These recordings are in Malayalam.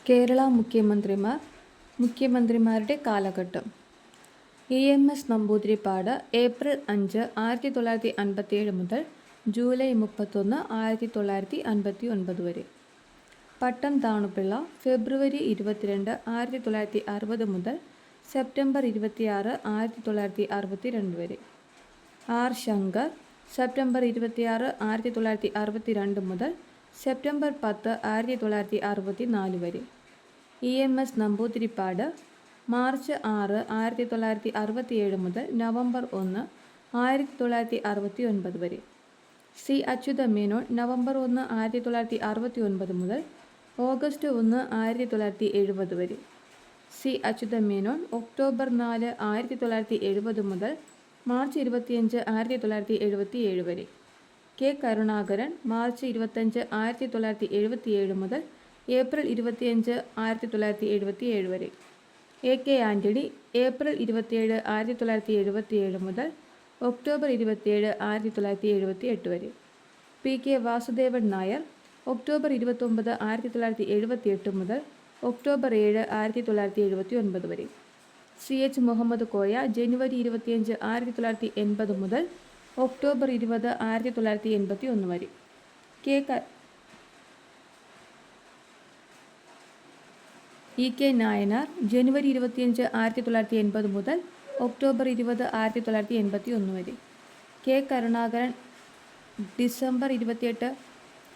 കേരള മുഖ്യമന്ത്രിമാരുടെ കാലഘട്ടം. EMS നമ്പൂതിരിപ്പാട് ഏപ്രിൽ 5, 1957 മുതൽ ജൂലൈ 31, 1959 വരെ. പട്ടം താണുപിള്ള ഫെബ്രുവരി 22, 1960 മുതൽ സെപ്റ്റംബർ 26, 1962 വരെ. R. ശങ്കർ സെപ്റ്റംബർ 26, 1962 മുതൽ സെപ്റ്റംബർ 10, 1964 വരെ. EMS നമ്പൂതിരിപ്പാട് മാർച്ച് 6, 1967 മുതൽ നവംബർ 1, 1969 വരെ. C. അച്യുതമേനോൻ നവംബർ 1, 1969 മുതൽ ഓഗസ്റ്റ് 1, 1970 വരെ. C. അച്യുതമേനോൻ ഒക്ടോബർ 4, 1970 മുതൽ മാർച്ച് 25, 1977 വരെ. K. കരുണാകരൻ മാർച്ച് 25, 1977 മുതൽ ഏപ്രിൽ 25, 1977 വരെ. A. K. ആന്റണി ഏപ്രിൽ 27, 1977 മുതൽ ഒക്ടോബർ 27, 1978 വരെ. P. K. Vasudevan Nair October 29, 1978 മുതൽ ഒക്ടോബർ 7, 1979 വരെ. C. H. മുഹമ്മദ് കോയ ജനുവരി 25, 1980 മുതൽ ഒക്ടോബർ 20, 1981 വരെ. E. K. നായനാർ ജനുവരി 25, 1980 മുതൽ ഒക്ടോബർ 20, 1981 വരെ. K. കരുണാകരൻ ഡിസംബർ 28,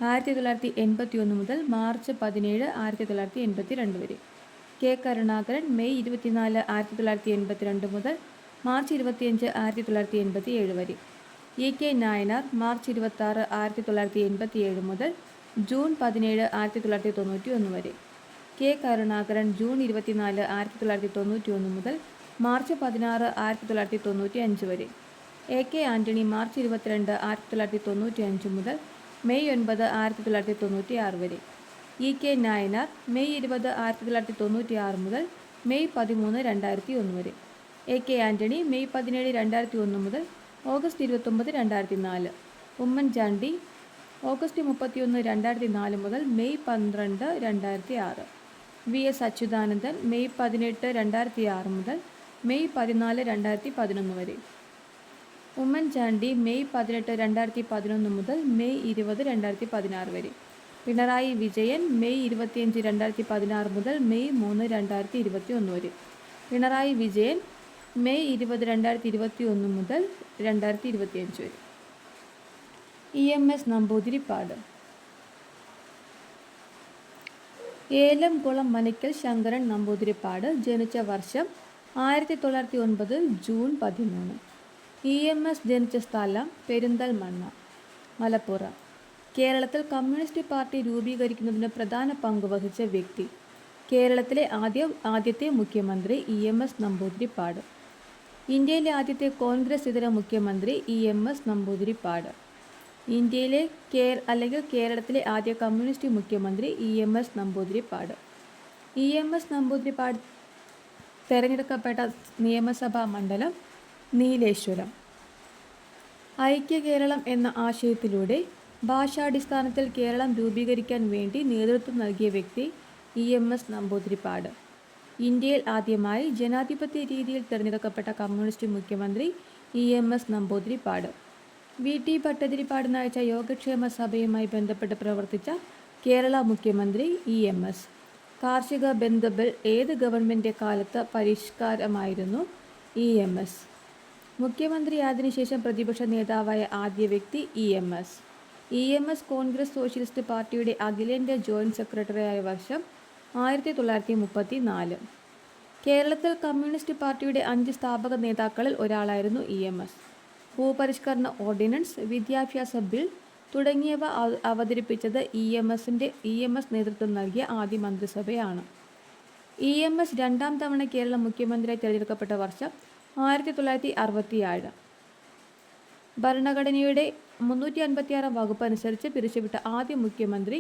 1981 മുതൽ മാർച്ച് 17, 1982 വരെ. K. കരുണാകരൻ മെയ് 24, 1982 മുതൽ മാർച്ച് 25, 1987 വരെ. E. K. നായനാർ മാർച്ച് 26, 1987 മുതൽ ജൂൺ 17, 1991 വരെ. K. കരുണാകരൻ ജൂൺ 24, 1991 മുതൽ മാർച്ച് 16, 1995 വരെ. A. K. ആന്റണി മാർച്ച് 22, 1995 മുതൽ മെയ് 9, 1996 വരെ. E. K. നായനാർ മെയ് 20, 1996 മുതൽ മെയ് 13, 2001 വരെ. A. K. ആന്റണി മെയ് 17, 2001 മുതൽ ഓഗസ്റ്റ് 29, 2004. ഉമ്മൻചാണ്ടി ഓഗസ്റ്റ് 31, 2004 മുതൽ May 12, 2006. V. S. Achuthanandan May 18, 2006 മുതൽ മെയ് 14, 2011 വരെ. ഉമ്മൻചാണ്ടി മെയ് 18, 2011 മുതൽ മെയ് 20, 2016 വരെ. പിണറായി വിജയൻ മെയ് 25, 2016 മുതൽ മെയ് 3, 2021 വരെ. പിണറായി വിജയൻ മെയ് 20, 2021 മുതൽ 2025 വരെ. EMS നമ്പൂതിരിപ്പാട്. ഏലംകുളം മനയ്ക്കൽ ശങ്കരൻ നമ്പൂതിരിപ്പാട് ജനിച്ച വർഷം 1909 ജൂൺ 13. EMS ജനിച്ച സ്ഥലം പെരിന്തൽമണ്ണ, മലപ്പുറം. കേരളത്തിൽ കമ്മ്യൂണിസ്റ്റ് പാർട്ടി രൂപീകരിക്കുന്നതിന് പ്രധാന പങ്കുവഹിച്ച വ്യക്തി. കേരളത്തിലെ ആദ്യത്തെ മുഖ്യമന്ത്രി EMS നമ്പൂതിരിപ്പാട്. ഇന്ത്യയിലെ ആദ്യത്തെ കോൺഗ്രസ് ഇതര മുഖ്യമന്ത്രി EMS നമ്പൂതിരിപ്പാട്. ഇന്ത്യയിലെ കേരളത്തിലെ ആദ്യ കമ്മ്യൂണിസ്റ്റ് മുഖ്യമന്ത്രി EMS നമ്പൂതിരിപ്പാട്. EMS നമ്പൂതിരിപ്പാട് തെരഞ്ഞെടുക്കപ്പെട്ട നിയമസഭാ മണ്ഡലം നീലേശ്വരം. ഐക്യ കേരളം എന്ന ആശയത്തിലൂടെ ഭാഷാടിസ്ഥാനത്തിൽ കേരളം രൂപീകരിക്കാൻ വേണ്ടി നേതൃത്വം നൽകിയ വ്യക്തി EMS നമ്പൂതിരിപ്പാട്. ഇന്ത്യയിൽ ആദ്യമായി ജനാധിപത്യ രീതിയിൽ തിരഞ്ഞെടുക്കപ്പെട്ട കമ്മ്യൂണിസ്റ്റ് മുഖ്യമന്ത്രി EMS നമ്പൂതിരിപ്പാട്. VT ഭട്ടതിരിപ്പാട് നയിച്ച യോഗക്ഷേമ സഭയുമായി ബന്ധപ്പെട്ട് പ്രവർത്തിച്ച കേരള മുഖ്യമന്ത്രി EMS. കാർഷിക ബന്ധ ബിൽ ഏത് ഗവൺമെൻറ് കാലത്ത് പരിഷ്കാരമായിരുന്നു? EMS. മുഖ്യമന്ത്രിയായതിനു ശേഷം പ്രതിപക്ഷ നേതാവായ ആദ്യ വ്യക്തി EMS. EMS കോൺഗ്രസ് സോഷ്യലിസ്റ്റ് പാർട്ടിയുടെ അഖിലേന്ത്യാ ജോയിന്റ് സെക്രട്ടറിയായ വർഷം 1934. കേരളത്തിൽ കമ്മ്യൂണിസ്റ്റ് പാർട്ടിയുടെ 5 സ്ഥാപക നേതാക്കളിൽ ഒരാളായിരുന്നു EMS. ഭൂപരിഷ്കരണ ഓർഡിനൻസ്, വിദ്യാഭ്യാസ ബിൽ തുടങ്ങിയവ അവതരിപ്പിച്ചത് EMS നേതൃത്വം നൽകിയ ആദ്യ മന്ത്രിസഭയാണ്. EMS രണ്ടാം തവണ കേരള മുഖ്യമന്ത്രിയായി തിരഞ്ഞെടുക്കപ്പെട്ട വർഷം 1967. ഭരണഘടനയുടെ 356 വകുപ്പ് അനുസരിച്ച് പിരിച്ചുവിട്ട ആദ്യ മുഖ്യമന്ത്രി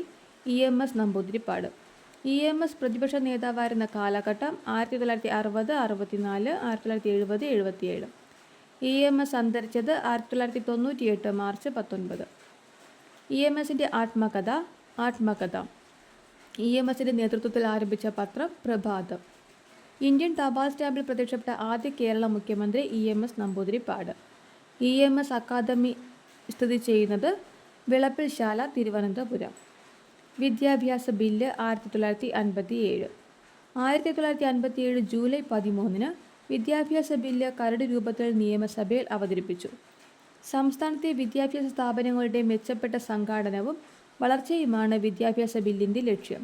EMS നമ്പൂതിരിപ്പാട്. EMS പ്രതിപക്ഷ നേതാവായിരുന്ന കാലഘട്ടം 1960, 64, 1970, 77. EMS അന്തരിച്ചത് 1998 മാർച്ച് 19. EMSൻ്റെ ആത്മകഥ. EMSന്റെ നേതൃത്വത്തിൽ ആരംഭിച്ച പത്രം പ്രഭാതം. ഇന്ത്യൻ തപാൽ സ്റ്റാമ്പിൽ പ്രത്യക്ഷപ്പെട്ട ആദ്യ കേരള മുഖ്യമന്ത്രി EMS നമ്പൂതിരിപ്പാട്. EMS അക്കാദമി സ്ഥിതി ചെയ്യുന്നത് വിളപ്പിൽശാല, തിരുവനന്തപുരം. വിദ്യാഭ്യാസ ബില്ല് 1957. 1957 ജൂലൈ 13 വിദ്യാഭ്യാസ ബില്ല് കരട് രൂപത്തിൽ നിയമസഭയിൽ അവതരിപ്പിച്ചു. സംസ്ഥാനത്തെ വിദ്യാഭ്യാസ സ്ഥാപനങ്ങളുടെ മെച്ചപ്പെട്ട സംഘാടനവും വളർച്ചയുമാണ് വിദ്യാഭ്യാസ ബില്ലിൻ്റെ ലക്ഷ്യം.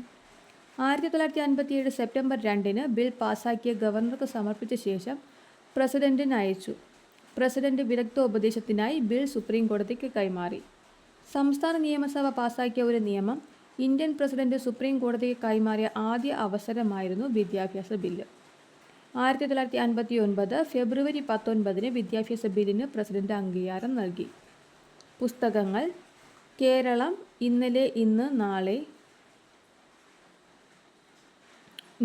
1957 സെപ്റ്റംബർ 2 ബിൽ പാസാക്കിയ ഗവർണർക്ക് സമർപ്പിച്ച ശേഷം പ്രസിഡന്റിന് അയച്ചു. പ്രസിഡന്റ് വിദഗ്ധോപദേശത്തിനായി ബിൽ സുപ്രീം കോടതിക്ക് കൈമാറി. സംസ്ഥാന നിയമസഭ പാസാക്കിയ ഒരു നിയമം ഇന്ത്യൻ പ്രസിഡന്റ് സുപ്രീം കോടതിക്ക് കൈമാറിയ ആദ്യ അവസരമായിരുന്നു വിദ്യാഭ്യാസ ബില്ല്. 1959 ഫെബ്രുവരി 19 വിദ്യാഭ്യാസ ബില്ലിന് പ്രസിഡന്റ് അംഗീകാരം നൽകി. പുസ്തകങ്ങൾ: കേരളം, ഇന്നലെ, ഇന്ന്, നാളെ.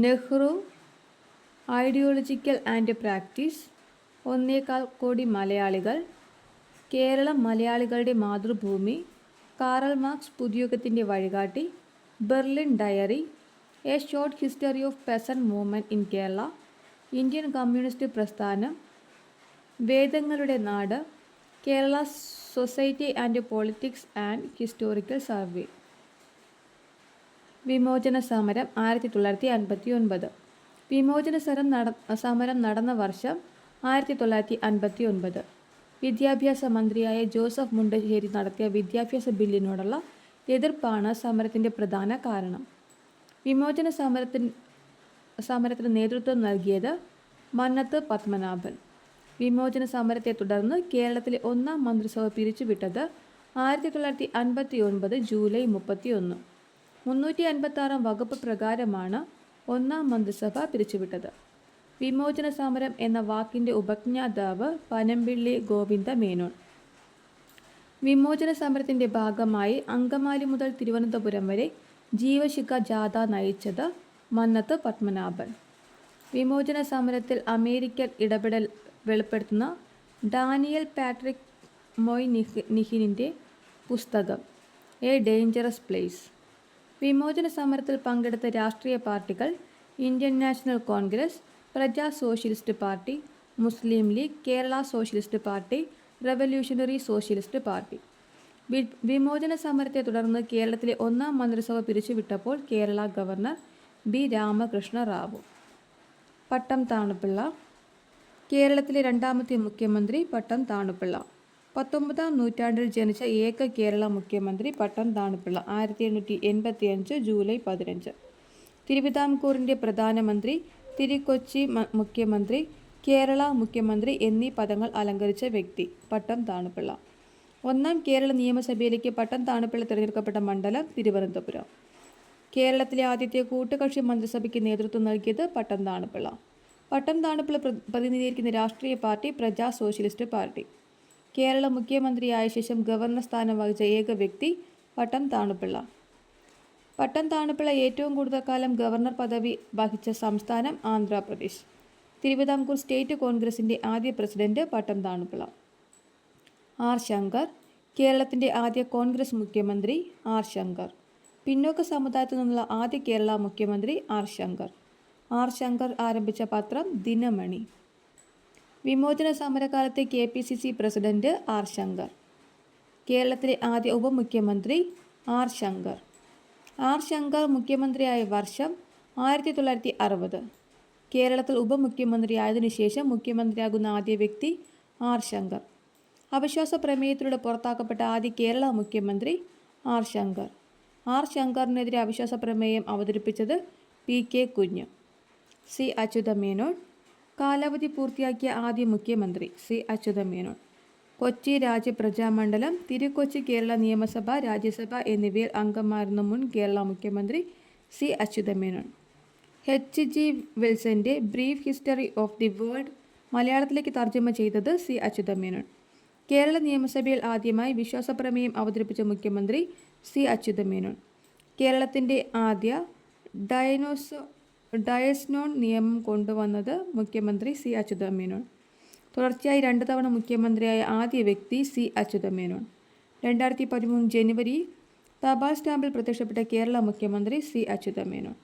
Nehru, ideological and practice. 1.25 കോടി മലയാളികൾ. കേരളം മലയാളികളുടെ മാതൃഭൂമി. കാറൽ മാർക്സ്, പുതുയുഗത്തിൻ്റെ വഴികാട്ടി. Berlin diary. A short history of peasant movement in Kerala. Indian communist പ്രസ്ഥാനം. വേദങ്ങളുടെ നാട്. Kerala society and politics and historical survey. വിമോചന സമരം 1959. വിമോചന സമരം നടന്ന വർഷം 1959. വിദ്യാഭ്യാസ മന്ത്രിയായ ജോസഫ് മുണ്ടശ്ശേരി നടത്തിയ വിദ്യാഭ്യാസ ബില്ലിനോടുള്ള എതിർപ്പാണ് സമരത്തിൻ്റെ പ്രധാന കാരണം. വിമോചന സമരത്തിന് നേതൃത്വം നൽകിയത് മന്നത്ത് പത്മനാഭൻ. വിമോചന സമരത്തെ തുടർന്ന് കേരളത്തിലെ ഒന്നാം മന്ത്രിസഭ പിരിച്ചുവിട്ടത് 1959 ജൂലൈ 31. 356 വകുപ്പ് പ്രകാരമാണ് ഒന്നാം മന്ത്രിസഭ പിരിച്ചുവിട്ടത്. വിമോചന സമരം എന്ന വാക്കിൻ്റെ ഉപജ്ഞാതാവ് പനമ്പിള്ളി ഗോവിന്ദ മേനോൻ. വിമോചന സമരത്തിൻ്റെ ഭാഗമായി അങ്കമാലി മുതൽ തിരുവനന്തപുരം വരെ ജീവശിഖ ജാഥ നയിച്ചത് മന്നത്ത് പത്മനാഭൻ. വിമോചന സമരത്തിൽ അമേരിക്കൻ ഇടപെടൽ വെളിപ്പെടുത്തുന്ന ഡാനിയൽ പാട്രിക് മൊയ് നിഹിനിൻ്റെ പുസ്തകം എ ഡേഞ്ചറസ് പ്ലേസ്. വിമോചന സമരത്തിൽ പങ്കെടുത്ത രാഷ്ട്രീയ പാർട്ടികൾ Indian National Congress, Praja Socialist Party, Muslim League, Kerala Socialist Party, Revolutionary Socialist Party. വിമോചന സമരത്തെ തുടർന്ന് കേരളത്തിലെ ഒന്നാം മന്ത്രിസഭ പിരിച്ചുവിട്ടപ്പോൾ കേരള ഗവർണർ ബി രാമകൃഷ്ണ റാവു. പട്ടം താണുപിള്ള. കേരളത്തിലെ രണ്ടാമത്തെ മുഖ്യമന്ത്രി പട്ടം താണുപിള്ള. 19-ാം നൂറ്റാണ്ടിൽ ജനിച്ച ഏക കേരള മുഖ്യമന്ത്രി പട്ടം താണുപിള്ള. 1885 ജൂലൈ 15. തിരുവിതാംകൂറിൻ്റെ പ്രധാനമന്ത്രി, തിരുക്കൊച്ചി മുഖ്യമന്ത്രി, കേരള മുഖ്യമന്ത്രി എന്നീ പദങ്ങൾ അലങ്കരിച്ച വ്യക്തി പട്ടം താണുപിള്ള. ഒന്നാം കേരള നിയമസഭയിലേക്ക് പട്ടം താണുപിള്ള തിരഞ്ഞെടുക്കപ്പെട്ട മണ്ഡലം തിരുവനന്തപുരം. കേരളത്തിലെ ആദ്യത്തെ കൂട്ടുകക്ഷി മന്ത്രിസഭയ്ക്ക് നേതൃത്വം നൽകിയത് പട്ടം താണുപിള്ള. പട്ടം താണുപിള്ള പ്രതിനിധീകരിക്കുന്ന രാഷ്ട്രീയ party Praja Socialist Party. Kerala മുഖ്യമന്ത്രിയായ ശേഷം ഗവർണർ സ്ഥാനം വഹിച്ച ഏക വ്യക്തി പട്ടം താണുപിള്ള. പട്ടം താണുപിള്ള ഏറ്റവും കൂടുതൽ കാലം ഗവർണർ പദവി വഹിച്ച സംസ്ഥാനം ആന്ധ്രാപ്രദേശ്. തിരുവിതാംകൂർ സ്റ്റേറ്റ് കോൺഗ്രസിൻ്റെ ആദ്യ പ്രസിഡന്റ് പട്ടം താണുപിള്ള. ആർ ശങ്കർ. കേരളത്തിൻ്റെ ആദ്യ കോൺഗ്രസ് മുഖ്യമന്ത്രി ആർ ശങ്കർ. പിന്നോക്ക സമുദായത്തിൽ നിന്നുള്ള ആദ്യ കേരള മുഖ്യമന്ത്രി ആർ ശങ്കർ. ആർ ശങ്കർ ആരംഭിച്ച പത്രം ദിനമണി. വിമോചന സമരകാലത്തെ KPCC പ്രസിഡന്റ് ആർ ശങ്കർ. കേരളത്തിലെ ആദ്യ ഉപമുഖ്യമന്ത്രി ആർ ശങ്കർ. ആർ ശങ്കർ മുഖ്യമന്ത്രിയായ വർഷം 1960. കേരളത്തിൽ ഉപമുഖ്യമന്ത്രിയായതിനു ശേഷം മുഖ്യമന്ത്രിയാകുന്ന ആദ്യ വ്യക്തി ആർ ശങ്കർ. അവിശ്വാസ പ്രമേയത്തിലൂടെ പുറത്താക്കപ്പെട്ട ആദ്യ കേരള മുഖ്യമന്ത്രി ആർ ശങ്കർ. ആർ ശങ്കറിനെതിരെ അവിശ്വാസ പ്രമേയം അവതരിപ്പിച്ചത് PK കുഞ്ഞ്. സി അച്യുതമേനോൻ. കാലാവധി പൂർത്തിയാക്കിയ ആദ്യ മുഖ്യമന്ത്രി സി അച്യുതമേനോൻ. കൊച്ചി രാജപ്രജാമണ്ഡലം, തിരുക്കൊച്ചി കേരള നിയമസഭ, രാജ്യസഭ എന്നിവയിൽ അംഗമായിരുന്ന മുൻ കേരള മുഖ്യമന്ത്രി സി അച്യുതമേനോൻ. HG വിൽസന്റെ brief history of the world മലയാളത്തിലേക്ക് തർജ്ജമ ചെയ്തത് സി അച്യുതമേനോൻ. കേരള നിയമസഭയിൽ ആദ്യമായി വിശ്വാസപ്രമേയം അവതരിപ്പിച്ച മുഖ്യമന്ത്രി സി അച്യുതമേനോൻ. കേരളത്തിൻ്റെ ആദ്യ ഡയസ്നോൺ നിയമം കൊണ്ടുവന്നത് മുഖ്യമന്ത്രി സി അച്യുതമേനോൻ. തുടർച്ചയായി 2 തവണ മുഖ്യമന്ത്രിയായ ആദ്യ വ്യക്തി സി അച്യുതമേനോൻ. 2013 ജനുവരി തപാൽ സ്റ്റാമ്പിൽ പ്രത്യക്ഷപ്പെട്ട കേരള മുഖ്യമന്ത്രി സി അച്യുതമേനോൻ.